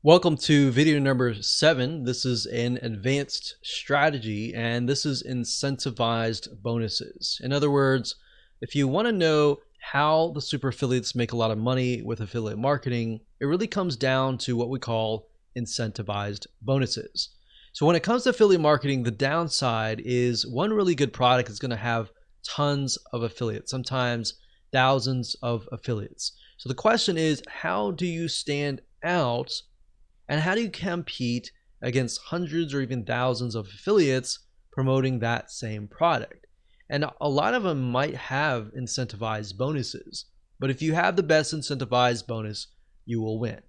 Welcome to video number 7. This is an advanced strategy and this is incentivized bonuses. In other words, if you want to know how the super affiliates make a lot of money with affiliate marketing, it really comes down to what we call incentivized bonuses. So when it comes to affiliate marketing, the downside is one really good product is going to have tons of affiliates, sometimes thousands of affiliates. So the question is, how do you stand out? And how do you compete against hundreds or even thousands of affiliates promoting that same product? And a lot of them might have incentivized bonuses, but if you have the best incentivized bonus, you will win.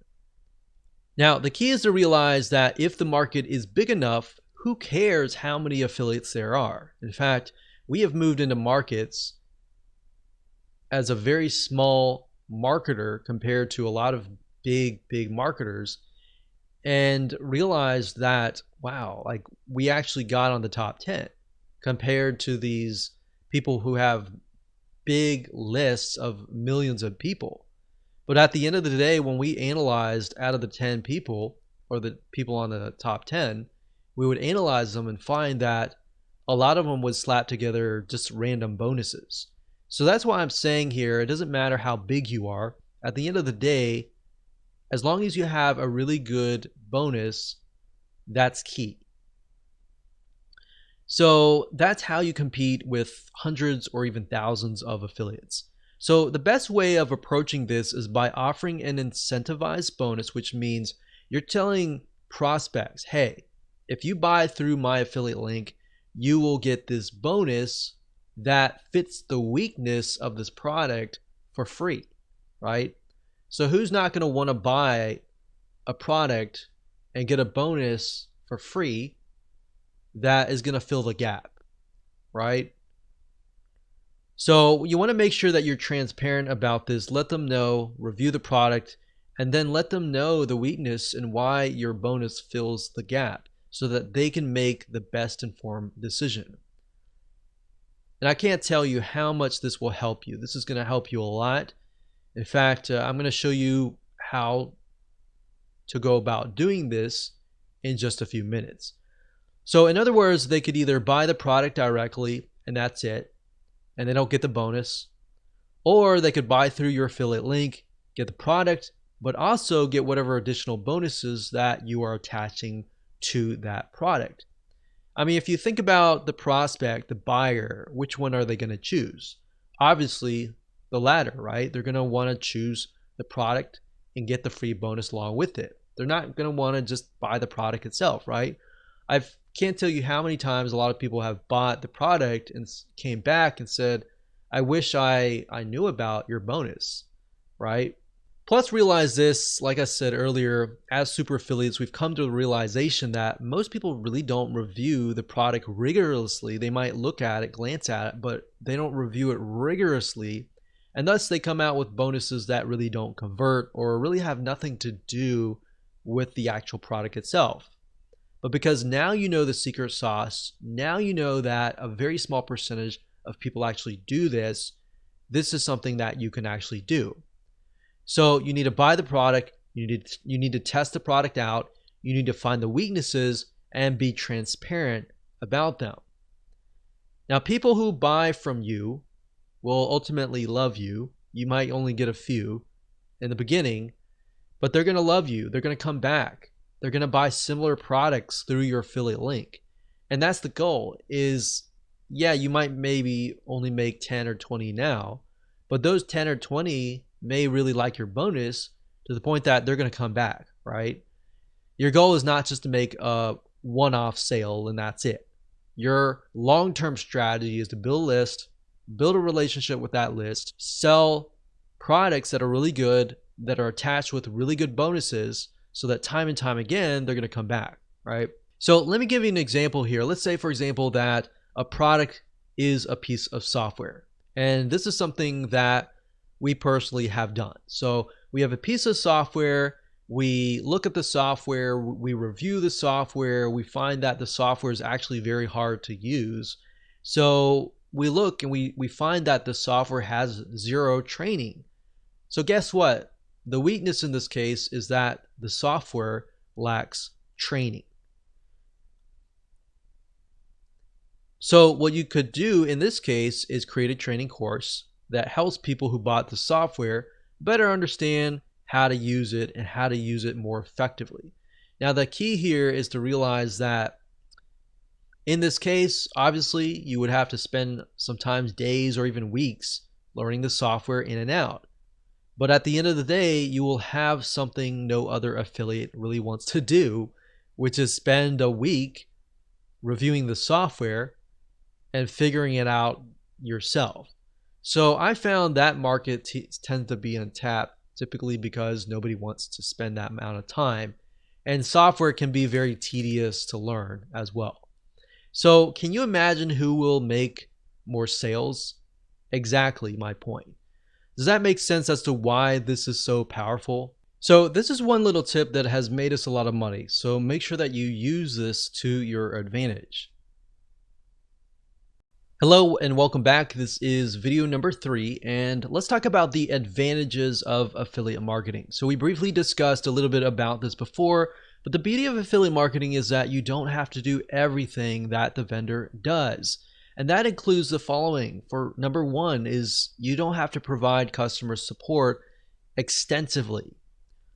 Now, the key is to realize that if the market is big enough, who cares how many affiliates there are? In fact, we have moved into markets as a very small marketer compared to a lot of big marketers, and realized that, wow, like we actually got on the top 10 compared to these people who have big lists of millions of people. But at the end of the day, when we analyzed out of the 10 people or the people on the top 10, we would analyze them and find that a lot of them would slap together just random bonuses. So that's why I'm saying here, it doesn't matter how big you are. At the end of the day, as long as you have a really good bonus, that's key. So that's how you compete with hundreds or even thousands of affiliates. So the best way of approaching this is by offering an incentivized bonus, which means you're telling prospects, hey, if you buy through my affiliate link, you will get this bonus that fits the weakness of this product for free, right? So who's not going to want to buy a product and get a bonus for free that is going to fill the gap, right? So you want to make sure that you're transparent about this. Let them know, review the product, and then let them know the weakness and why your bonus fills the gap so that they can make the best informed decision. And I can't tell you how much this will help you. This is going to help you a lot. In fact, I'm going to show you how to go about doing this in just a few minutes. So in other words, they could either buy the product directly and that's it, and they don't get the bonus, or they could buy through your affiliate link, get the product, but also get whatever additional bonuses that you are attaching to that product. I mean, if you think about the prospect, the buyer, which one are they going to choose? Obviously, the latter, right? They're going to want to choose the product and get the free bonus along with it. They're not going to want to just buy the product itself, right? I can't tell you how many times a lot of people have bought the product and came back and said, I wish I knew about your bonus, right? Plus, realize this, like I said earlier, as super affiliates, we've come to the realization that most people really don't review the product rigorously. They might look at it, glance at it, but they don't review it rigorously. And thus they come out with bonuses that really don't convert or really have nothing to do with the actual product itself. But because now you know the secret sauce, now you know that a very small percentage of people actually do this, this is something that you can actually do. So you need to buy the product, you need to test the product out, you need to find the weaknesses and be transparent about them. Now, people who buy from you will ultimately love you. You might only get a few in the beginning, but they're going to love you. They're going to come back. They're going to buy similar products through your affiliate link. And that's the goal is, yeah, you might maybe only make 10 or 20 now, but those 10 or 20 may really like your bonus to the point that they're going to come back, right? Your goal is not just to make a one-off sale and that's it. Your long-term strategy is to build a list, build a relationship with that list, sell products that are really good, that are attached with really good bonuses so that time and time again, they're going to come back, right? So let me give you an example here. Let's say, for example, that a product is a piece of software. And this is something that we personally have done. So we have a piece of software, we look at the software, we review the software, we find that the software is actually very hard to use. So we look and we find that the software has zero training. So guess what? The weakness in this case is that the software lacks training. So what you could do in this case is create a training course that helps people who bought the software better understand how to use it and how to use it more effectively. Now, the key here is to realize that in this case, obviously, you would have to spend sometimes days or even weeks learning the software in and out. But at the end of the day, you will have something no other affiliate really wants to do, which is spend a week reviewing the software and figuring it out yourself. So I found that market tends to be untapped, typically because nobody wants to spend that amount of time. And software can be very tedious to learn as well. So can you imagine who will make more sales? Exactly my point. Does that make sense as to why this is so powerful? So this is one little tip that has made us a lot of money. So make sure that you use this to your advantage. Hello and welcome back. This is video number 3, and let's talk about the advantages of affiliate marketing. So we briefly discussed a little bit about this before, but the beauty of affiliate marketing is that you don't have to do everything that the vendor does. And that includes the following. For number 1 is you don't have to provide customer support extensively.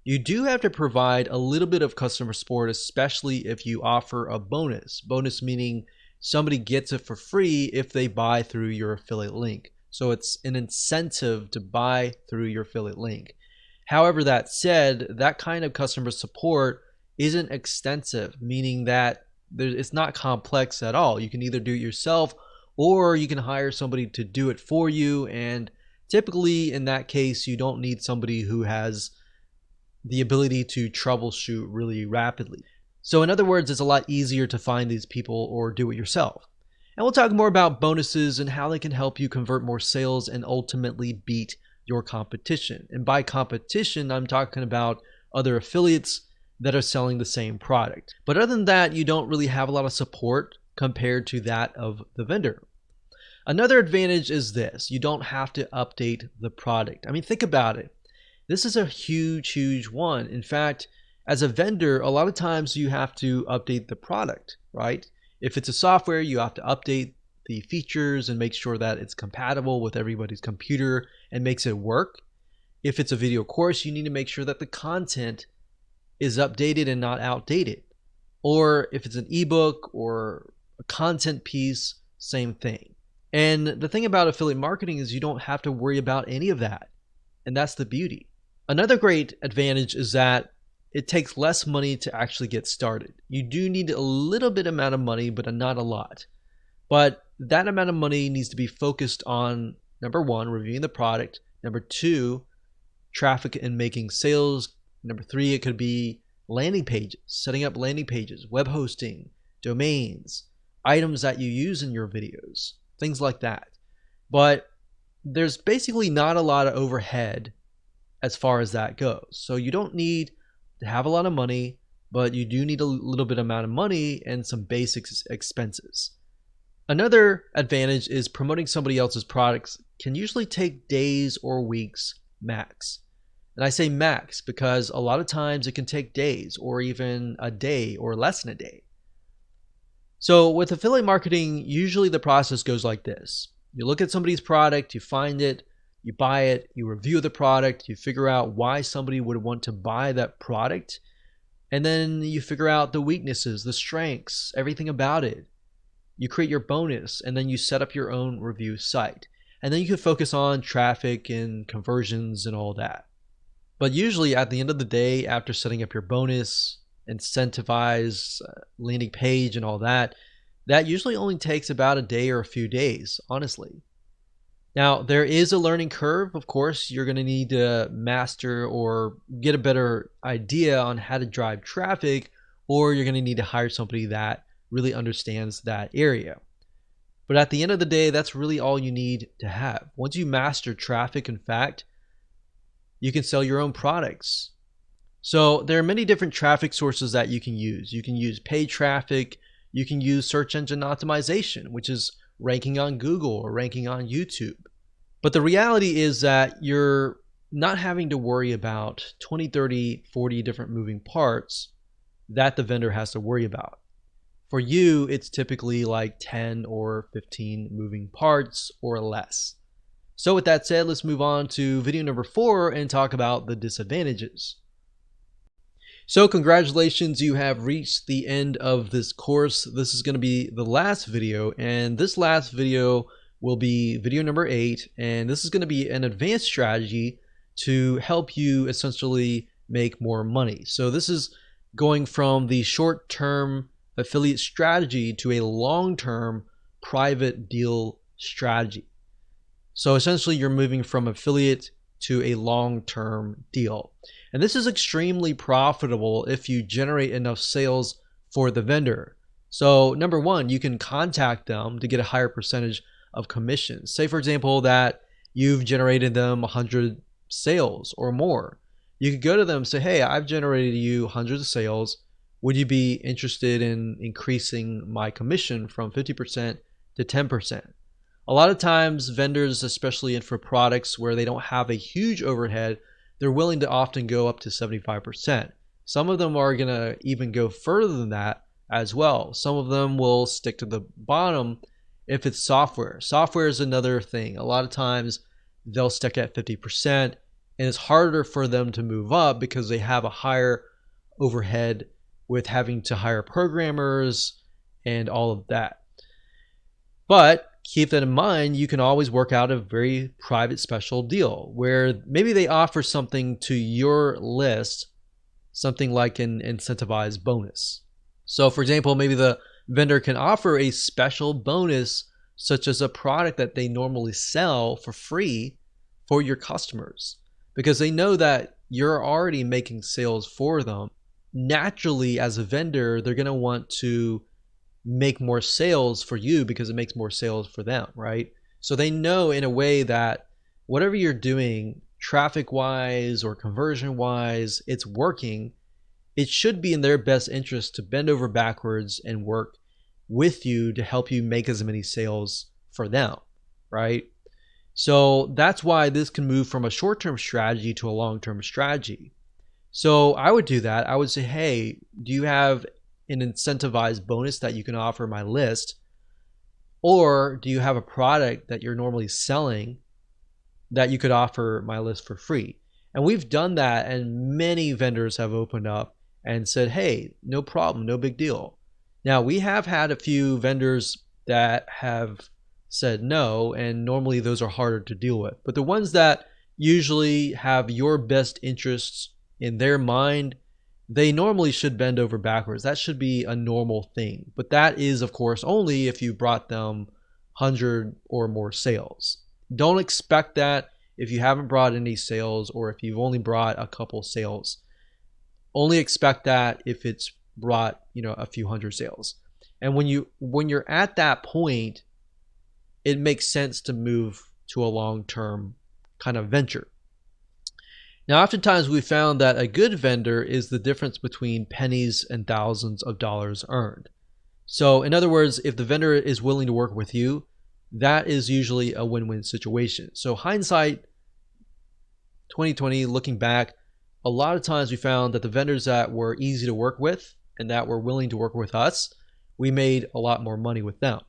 You do have to provide a little bit of customer support, especially if you offer a bonus. Bonus meaning somebody gets it for free if they buy through your affiliate link. So it's an incentive to buy through your affiliate link. However, that said, that kind of customer support isn't extensive, meaning that it's not complex at all. You can either do it yourself or you can hire somebody to do it for you. And typically in that case, you don't need somebody who has the ability to troubleshoot really rapidly. So in other words, it's a lot easier to find these people or do it yourself. And we'll talk more about bonuses and how they can help you convert more sales and ultimately beat your competition. And by competition, I'm talking about other affiliates that are selling the same product. But other than that, you don't really have a lot of support compared to that of the vendor. Another advantage is this: you don't have to update the product. I mean, think about it. This is a huge one. In fact, as a vendor, a lot of times you have to update the product, right? If it's a software, you have to update the features and make sure that it's compatible with everybody's computer and makes it work. If it's a video course, you need to make sure that the content is updated and not outdated. Or if it's an ebook or a content piece, same thing. And the thing about affiliate marketing is you don't have to worry about any of that. And that's the beauty. Another great advantage is that it takes less money to actually get started. You do need a little bit amount of money, but not a lot. But that amount of money needs to be focused on, number 1, reviewing the product. Number 2, traffic and making sales. Number 3, it could be landing pages, setting up landing pages, web hosting, domains, items that you use in your videos, things like that. But there's basically not a lot of overhead as far as that goes. So you don't need to have a lot of money, but you do need a little bit amount of money and some basic expenses. Another advantage is promoting somebody else's products can usually take days or weeks max. And I say max because a lot of times it can take days or even a day or less than a day. So with affiliate marketing, usually the process goes like this. You look at somebody's product, you find it, you buy it, you review the product, you figure out why somebody would want to buy that product, and then you figure out the weaknesses, the strengths, everything about it. You create your bonus, and then you set up your own review site. And then you can focus on traffic and conversions and all that. But usually at the end of the day, after setting up your bonus, incentivize, landing page and all that, that usually only takes about a day or a few days, honestly. Now, there is a learning curve. Of course, you're going to need to master or get a better idea on how to drive traffic, or you're going to need to hire somebody that really understands that area. But at the end of the day, that's really all you need to have. Once you master traffic, in fact, you can sell your own products. So there are many different traffic sources that you can use. You can use paid traffic. You can use search engine optimization, which is ranking on Google or ranking on YouTube. But the reality is that your not having to worry about 20, 30, 40 different moving parts that the vendor has to worry about. For you, it's typically like 10 or 15 moving parts or less. So with that said, let's move on to video number 4 and talk about the disadvantages. So congratulations, you have reached the end of this course. This is going to be the last video, and this last video will be video number 8, and this is going to be an advanced strategy to help you essentially make more money. So this is going from the short-term affiliate strategy to a long-term private deal strategy. So essentially you're moving from affiliate to a long-term deal. And this is extremely profitable if you generate enough sales for the vendor. So number one, you can contact them to get a higher percentage of commissions. Say for example that you've generated them 100 sales or more. You could go to them and say, hey, I've generated you hundreds of sales. Would you be interested in increasing my commission from 50% to 10%? A lot of times vendors, especially for products where they don't have a huge overhead, they're willing to often go up to 75%. Some of them are going to even go further than that as well. Some of them will stick to the bottom if it's software. Software is another thing. A lot of times they'll stick at 50%, and it's harder for them to move up because they have a higher overhead with having to hire programmers and all of that. But keep that in mind, you can always work out a very private special deal where maybe they offer something to your list, something like an incentivized bonus. So for example, maybe the vendor can offer a special bonus such as a product that they normally sell for free for your customers because they know that you're already making sales for them. Naturally, as a vendor, they're going to want to make more sales for you because it makes more sales for them, right? So they know in a way that whatever you're doing traffic wise or conversion wise, it's working. It should be in their best interest to bend over backwards and work with you to help you make as many sales for them, right? So that's why this can move from a short-term strategy to a long-term strategy. So I would do that. I would say, hey, do you have an incentivized bonus that you can offer my list? Or do you have a product that you're normally selling that you could offer my list for free? And we've done that, and many vendors have opened up and said, hey, no problem, no big deal. Now, we have had a few vendors that have said no, and normally those are harder to deal with. But the ones that usually have your best interests in their mind, they normally should bend over backwards. That should be a normal thing. But that is, of course, only if you brought them 100 or more sales. Don't expect that if you haven't brought any sales or if you've only brought a couple sales. Only expect that if it's brought, a few hundred sales. And when you're at that point, it makes sense to move to a long-term kind of venture. Now, oftentimes we found that a good vendor is the difference between pennies and thousands of dollars earned. So in other words, if the vendor is willing to work with you, that is usually a win-win situation. So hindsight 2020, looking back, a lot of times we found that the vendors that were easy to work with and that were willing to work with us, we made a lot more money with them.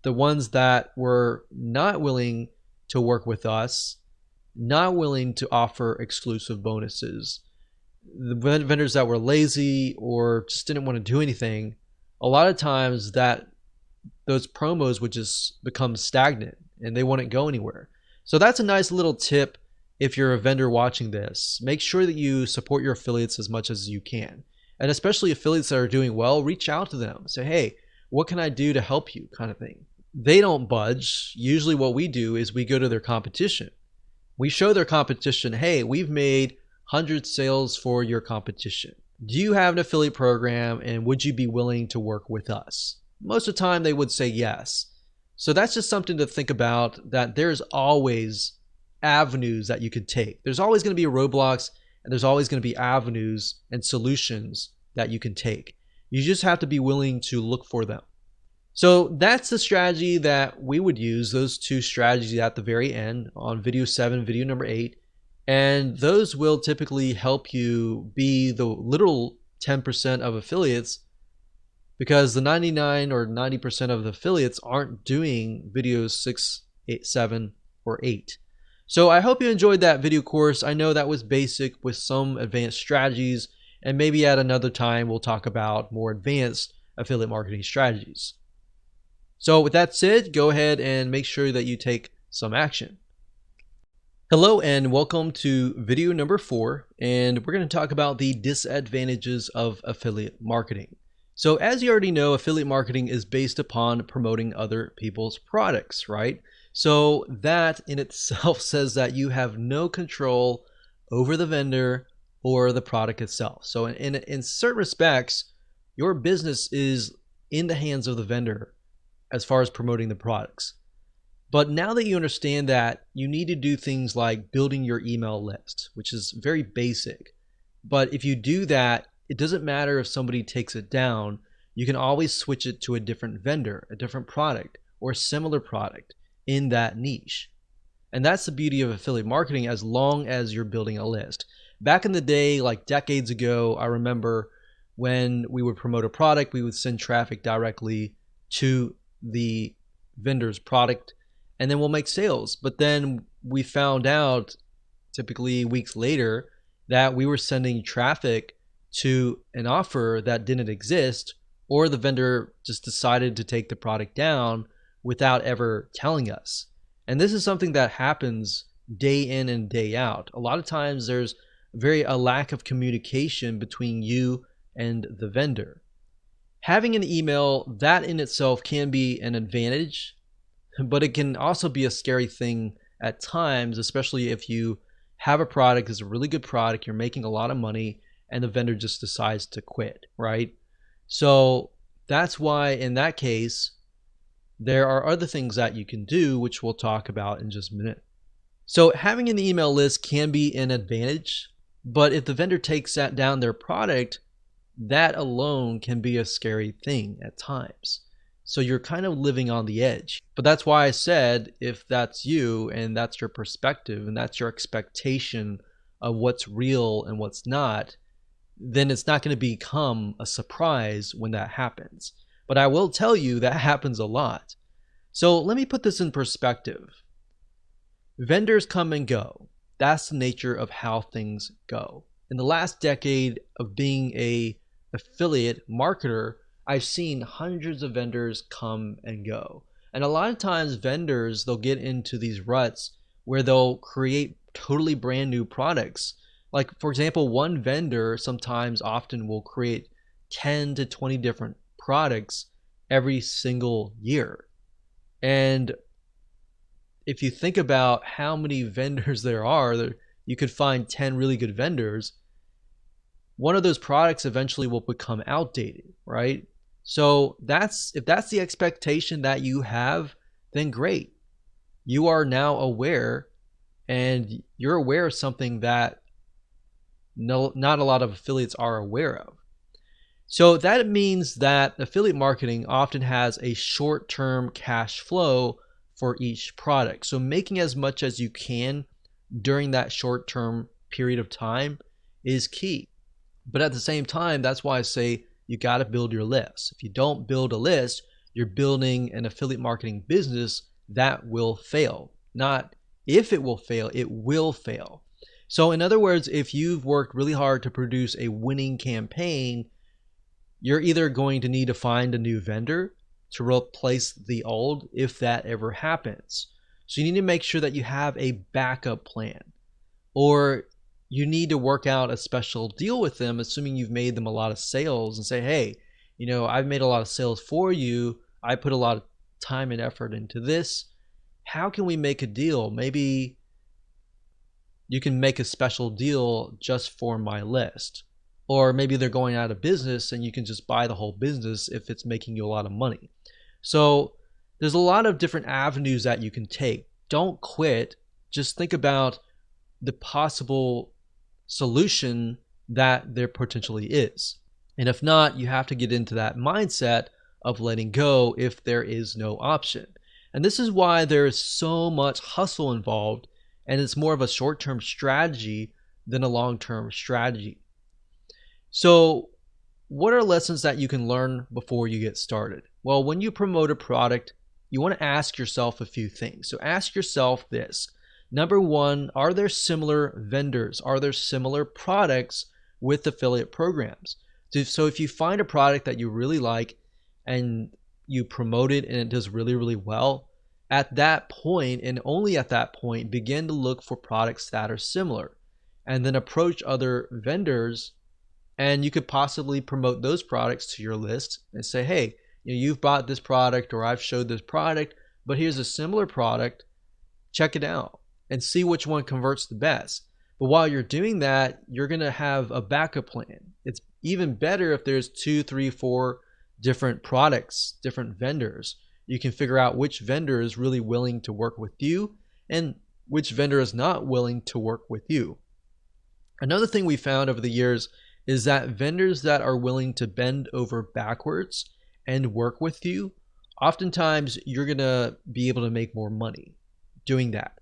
The ones that were not willing to work with us, not willing to offer exclusive bonuses, the vendors that were lazy or just didn't want to do anything, a lot of times that those promos would just become stagnant and they wouldn't go anywhere. So that's a nice little tip if you're a vendor watching this. Make sure that you support your affiliates as much as you can. And especially affiliates that are doing well, reach out to them. Say, hey, what can I do to help you, kind of thing. They don't budge. Usually what we do is we go to their competition. We show their competition, hey, we've made 100 sales for your competition. Do you have an affiliate program and would you be willing to work with us? Most of the time they would say yes. So that's just something to think about, that there's always avenues that you could take. There's always going to be roadblocks and there's always going to be avenues and solutions that you can take. You just have to be willing to look for them. So that's the strategy that we would use, those two strategies at the very end on video 7, video number 8. And those will typically help you be the literal 10% of affiliates, because the 99 or 90% of the affiliates aren't doing videos 6, 8, 7, or 8. So I hope you enjoyed that video course. I know that was basic with some advanced strategies, and maybe at another time we'll talk about more advanced affiliate marketing strategies. So with that said, go ahead and make sure that you take some action. Hello and welcome to video number 4, and we're going to talk about the disadvantages of affiliate marketing. So as you already know, affiliate marketing is based upon promoting other people's products, right? So that in itself says that you have no control over the vendor or the product itself. So in certain respects, your business is in the hands of the vendor as far as promoting the products. But now that you understand that, you need to do things like building your email list, which is very basic. But if you do that, it doesn't matter if somebody takes it down. You can always switch it to a different vendor, a different product, or a similar product in that niche. And that's the beauty of affiliate marketing, as long as you're building a list. Back in the day, like decades ago, I remember when we would promote a product, we would send traffic directly to the vendor's product, and then we'll make sales. But then we found out, typically weeks later, that we were sending traffic to an offer that didn't exist, or the vendor just decided to take the product down without ever telling us. And this is something that happens day in and day out. A lot of times there's a lack of communication between you and the vendor. Having an email, that in itself can be an advantage, but it can also be a scary thing at times, especially if you have a product that's a really good product, you're making a lot of money, and the vendor just decides to quit, right? So that's why in that case, there are other things that you can do, which we'll talk about in just a minute. So having an email list can be an advantage, but if the vendor takes that down their product, that alone can be a scary thing at times. So you're kind of living on the edge. But that's why I said, if that's you and that's your perspective and that's your expectation of what's real and what's not, then it's not going to become a surprise when that happens. But I will tell you that happens a lot. So let me put this in perspective. Vendors come and go. That's the nature of how things go. In the last decade of being an affiliate marketer, I've seen hundreds of vendors come and go. And a lot of times vendors, they'll get into these ruts where they'll create totally brand new products. Like, for example, one vendor often will create 10 to 20 different products every single year. And if you think about how many vendors there are, you could find 10 really good vendors. One of those products eventually will become outdated, right? So if that's the expectation that you have, then great. You are now aware, and you're aware of something that not a lot of affiliates are aware of. So that means that affiliate marketing often has a short-term cash flow for each product. So making as much as you can during that short-term period of time is key. But at the same time, that's why I say you got to build your list. If you don't build a list, you're building an affiliate marketing business that will fail. Not if it will fail, it will fail. So in other words, if you've worked really hard to produce a winning campaign, you're either going to need to find a new vendor to replace the old if that ever happens. So you need to make sure that you have a backup plan, or you need to work out a special deal with them, assuming you've made them a lot of sales, and say, hey, I've made a lot of sales for you. I put a lot of time and effort into this. How can we make a deal? Maybe you can make a special deal just for my list. Or maybe they're going out of business and you can just buy the whole business if it's making you a lot of money. So there's a lot of different avenues that you can take. Don't quit. Just think about the possible solution that there potentially is. And if not, you have to get into that mindset of letting go if there is no option. And this is why there is so much hustle involved and it's more of a short-term strategy than a long-term strategy. So what are lessons that you can learn before you get started? Well, when you promote a product, you want to ask yourself a few things. So ask yourself this. Number one, are there similar vendors? Are there similar products with affiliate programs? So if you find a product that you really like and you promote it and it does really, really well, at that point, and only at that point, begin to look for products that are similar and then approach other vendors, and you could possibly promote those products to your list and say, hey, you've bought this product or I've showed this product, but here's a similar product, check it out and see which one converts the best. But while you're doing that, you're going to have a backup plan. It's even better if there's 2, 3, 4 different products, different vendors. You can figure out which vendor is really willing to work with you and which vendor is not willing to work with you. Another thing we found over the years is that vendors that are willing to bend over backwards and work with you, oftentimes you're going to be able to make more money doing that.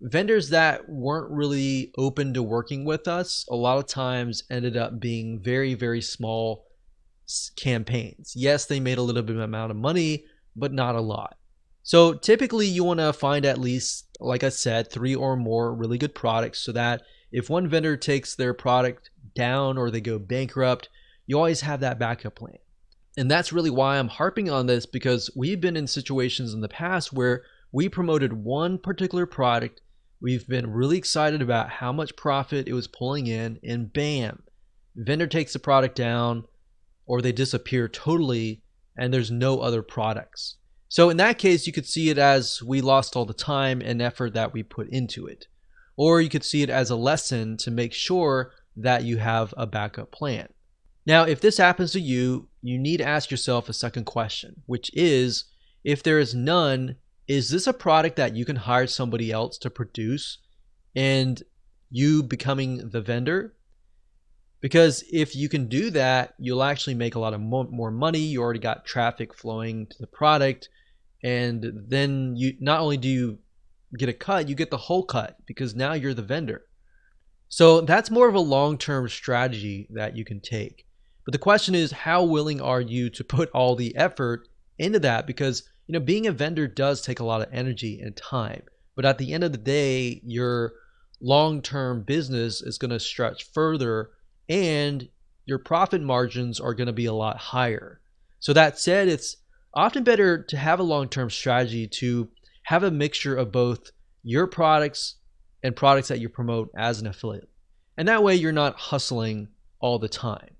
Vendors that weren't really open to working with us a lot of times ended up being very, very small campaigns. Yes, they made a little bit of amount of money, but not a lot. So typically you want to find at least, like I said, 3 or more really good products so that if one vendor takes their product down or they go bankrupt, you always have that backup plan. And that's really why I'm harping on this, because we've been in situations in the past where we promoted one particular product. We've been really excited about how much profit it was pulling in, and bam, vendor takes the product down or they disappear totally and there's no other products. So in that case, you could see it as we lost all the time and effort that we put into it. Or you could see it as a lesson to make sure that you have a backup plan. Now, if this happens to you, you need to ask yourself a second question, which is, if there is none, is this a product that you can hire somebody else to produce and you becoming the vendor? Because if you can do that, you'll actually make a lot of more money. You already got traffic flowing to the product. And then you not only do you get a cut, you get the whole cut because now you're the vendor. So that's more of a long-term strategy that you can take. But the question is, how willing are you to put all the effort into that? Because being a vendor does take a lot of energy and time. But at the end of the day, your long-term business is going to stretch further and your profit margins are going to be a lot higher. So that said, it's often better to have a long-term strategy, to have a mixture of both your products and products that you promote as an affiliate. And that way you're not hustling all the time.